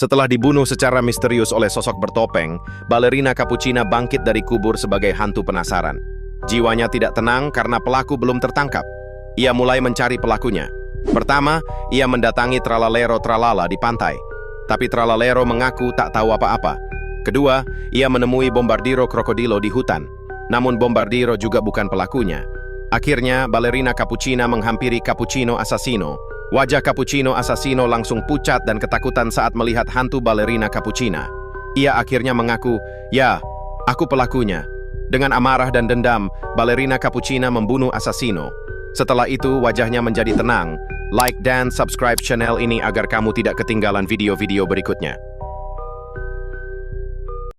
Setelah dibunuh secara misterius oleh sosok bertopeng, balerina Capuchina bangkit dari kubur sebagai hantu penasaran. Jiwanya tidak tenang karena pelaku belum tertangkap. Ia mulai mencari pelakunya. Pertama, ia mendatangi Tralalero Tralala di pantai. Tapi Tralalero mengaku tak tahu apa-apa. Kedua, ia menemui Bombardiro Krokodilo di hutan. Namun Bombardiro juga bukan pelakunya. Akhirnya, balerina Capuchina menghampiri Cappuccino Assassino. Wajah Cappuccino Assassino langsung pucat dan ketakutan saat melihat hantu balerina Capuchina. Ia akhirnya mengaku, "Ya, aku pelakunya." Dengan amarah dan dendam, balerina Capuchina membunuh Assassino. Setelah itu, wajahnya menjadi tenang. Like dan subscribe channel ini agar kamu tidak ketinggalan video-video berikutnya.